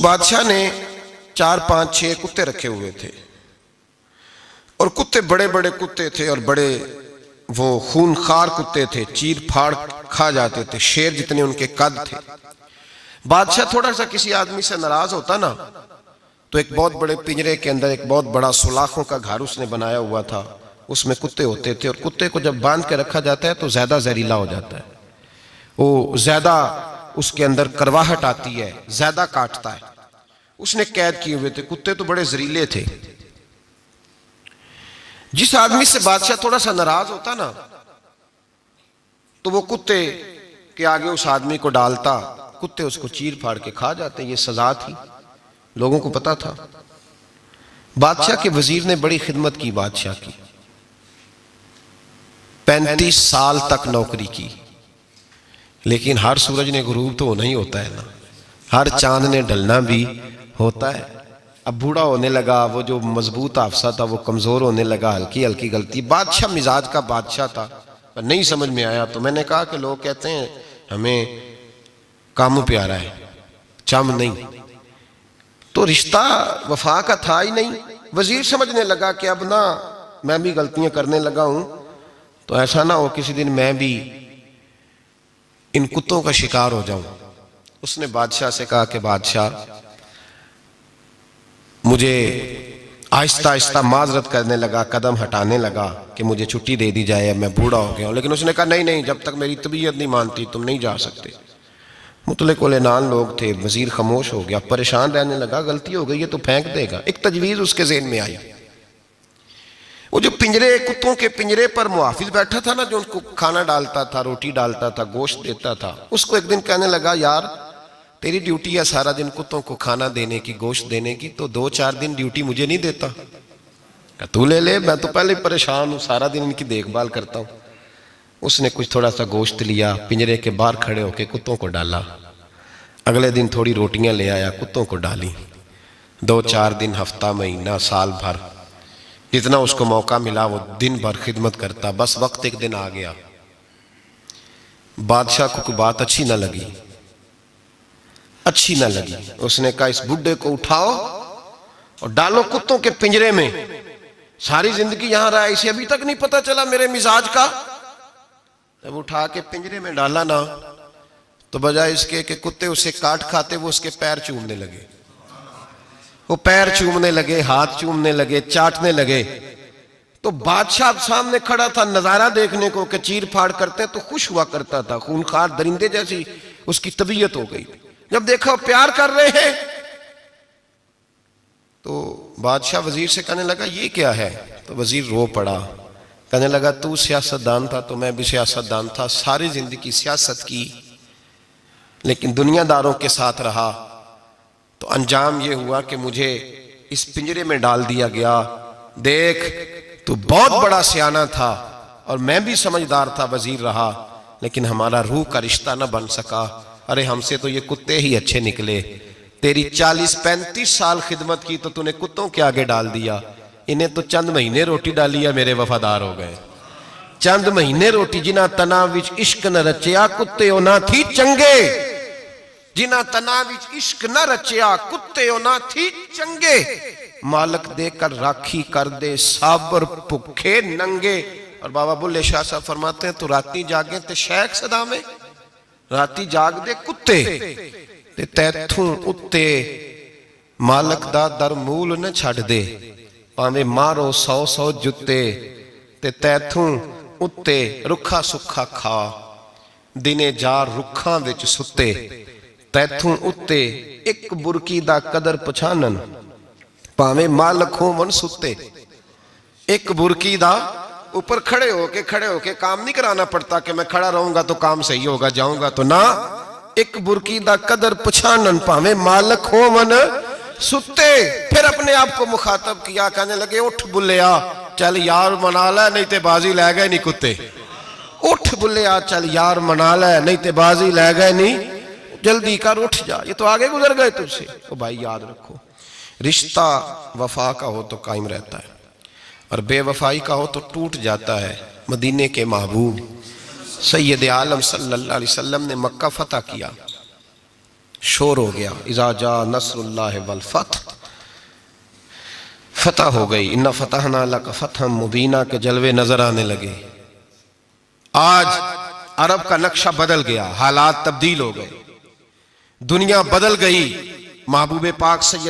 बादशाह ने 4 5 6 कुत्ते रखे हुए थे और कुत्ते बड़े बड़े कुत्ते थे और बड़े वो खूनखार कुत्ते थे, चीर फाड़ खा जाते थे, शेर जितने उनके कद थे। बादशाह थोड़ा सा किसी आदमी से नाराज होता ना तो एक बहुत बड़े पिंजरे के अंदर एक बहुत बड़ा सुलाखों का घर उसने बनाया हुआ था, उसमें कुत्ते होते थे और कुत्ते को जब बांध के रखा जाता है तो ज्यादा जहरीला हो जाता है, वो ज्यादा उसके अंदर करवाहट आती है, ज्यादा काटता है। उसने कैद किए हुए थे, कुत्ते तो बड़े जहरीले थे। जिस आदमी से बादशाह थोड़ा सा नाराज होता ना तो वो कुत्ते के आगे उस आदमी को डालता, कुत्ते उसको चीर फाड़ के खा जाते। ये सजा थी, लोगों को पता था। बादशाह के वजीर ने बड़ी खिदमत की बादशाह की, 35 साल तक नौकरी की, लेकिन हर सूरज ने गुरूब तो होना ही होता है ना, हर चांद ने ढलना भी होता है। अब बूढ़ा होने लगा, वो जो मजबूत हाफसा था वो कमजोर होने लगा, हल्की हल्की गलती। बादशाह मिजाज का बादशाह था, पर नहीं समझ में आया तो मैंने कहा कि लोग कहते हैं हमें काम प्यारा है, चम नहीं, तो रिश्ता वफा का था ही नहीं। वजीर समझने लगा कि अब ना मैं भी गलतियां करने लगा हूं, तो ऐसा ना हो किसी दिन मैं भी इन कुत्तों का शिकार हो जाऊं। उसने बादशाह से कहा कि बादशाह, मुझे आहिस्ता आहिस्ता माजरत करने लगा, कदम हटाने लगा कि मुझे छुट्टी दे दी जाए, मैं बूढ़ा हो गया हूं। लेकिन उसने कहा नहीं नहीं, जब तक मेरी तबीयत नहीं मानती तुम नहीं जा सकते। मुतलक उलेनान लोग थे। वजीर खामोश हो गया, परेशान रहने लगा, गलती हो गई है तो फेंक देगा। एक तजवीज उसके ज़हन में आई, वो जो पिंजरे, कुत्तों के पिंजरे पर मुहाफिज बैठा था ना, जो उनको खाना डालता था, रोटी डालता था, गोश्त देता था, उसको एक दिन कहने लगा, यार तेरी ड्यूटी है सारा दिन कुत्तों को खाना देने की, गोश्त देने की, तो 2-4 दिन ड्यूटी मुझे नहीं देता? तू ले ले, मैं तो पहले परेशान हूं, सारा दिन इनकी देखभाल करता हूं। उसने कुछ थोड़ा सा गोश्त लिया, पिंजरे के बाहर खड़े होकर कुत्तों को डाला। अगले दिन थोड़ी रोटियां ले आया, कुत्तों को डाली। 2-4 दिन, हफ्ता, महीना, साल भर, जितना उसको मौका मिला वो दिन भर खिदमत करता। बस वक्त एक दिन आ गया, बादशाह को कोई बात अच्छी ना लगी, अच्छी ना लगी। उसने कहा इस बुड्ढे को उठाओ और डालो कुत्तों के पिंजरे में, सारी जिंदगी यहां रहा, इसे अभी तक नहीं पता चला मेरे मिजाज का। जब उठा के पिंजरे में डाला ना तो बजाय इसके कि कुत्ते उसे काट खाते, वो उसके पैर चूमने लगे। वो पैर चूमने लगे, हाथ चूमने लगे, चाटने लगे। तो बादशाह सामने खड़ा था नजारा देखने को कि चीर फाड़ करते तो खुश हुआ करता था, खूनखार दरिंदे जैसी उसकी तबीयत हो गई। जब देखा प्यार कर रहे हैं तो बादशाह वजीर से कहने लगा ये क्या है? तो वजीर रो पड़ा, कहने लगा तू सियासतदान था तो मैं भी सियासतदान था, सारी जिंदगी सियासत की, लेकिन दुनियादारों के साथ रहा तो अंजाम ये हुआ कि मुझे इस पिंजरे में डाल दिया गया। देख तू बहुत बड़ा सियाना था और मैं भी समझदार था, वजीर रहा, लेकिन हमारा रूह का रिश्ता न बन सका। अरे हमसे तो ये कुत्ते ही अच्छे निकले। तेरी 40-35 साल खिदमत की तो तूने कुत्तों के आगे डाल दिया, इन्हें तो चंद महीने रोटी डाली है, मेरे वफादार हो गए। चंद महीने रोटी, जिन्हां तना विच इश्क न रचिया कुत्ते ना थी चंगे, जिन्हां तना विच इश्क न रचिया कुत्ते ना थी चंगे, मालक देकर राखी कर दे साबर भुखे नंगे। और बाबा बुल्ले शाह साहब फरमाते हैं, तो राती जागे ते शेख सदावे, राती जाग दे कुत्ते ते तैथों उत्ते मालक दा दरमूल न छड़ दे, भावें मारो 100-100 जुत्ते ते तैथों उत्ते रुखा सुखा खा, दिने जार रुखां विच सुते, तैथों उत्ते एक बुरकी दा कदर पछानन, भावें मालक होवन सुते। एक बुरकी दा ऊपर खड़े होके काम नहीं कराना पड़ता कि मैं खड़ा रहूंगा तो काम सही होगा, जाऊंगा तो ना। एक बुरकी दा कदर पछानन, भावें मालक होवन सुते। फिर अपने आप को मुखातब किया, कहने लगे उठ बुल्लिया चल यार मना ले, नहीं ते बाजी लै गए नहीं कुत्ते। उठ बुल्लिया चल यार मना ले, नहीं ते बाजी लै गए नहीं, जल्दी कर उठ जा, ये तो आगे गुजर गए तुझसे। तो भाई याद रखो, रिश्ता वफा का हो तो कायम रहता है और बेवफाई का हो तो टूट जाता है। मदीने के महबूब सैयद आलम सल्लल्लाहु अलैहि वसल्लम ने मक्का फतह किया, शोर हो गया, इज़ा जा नस्रुल्लाह वल फतह, फतह हो गई, इन्ना फतहना लक फतहम मुबीना के जलवे नजर आने लगे। आज अरब का नक्शा बदल गया, हालात तब्दील हो गए, दुनिया बदल गई। महबूब पाक सैयद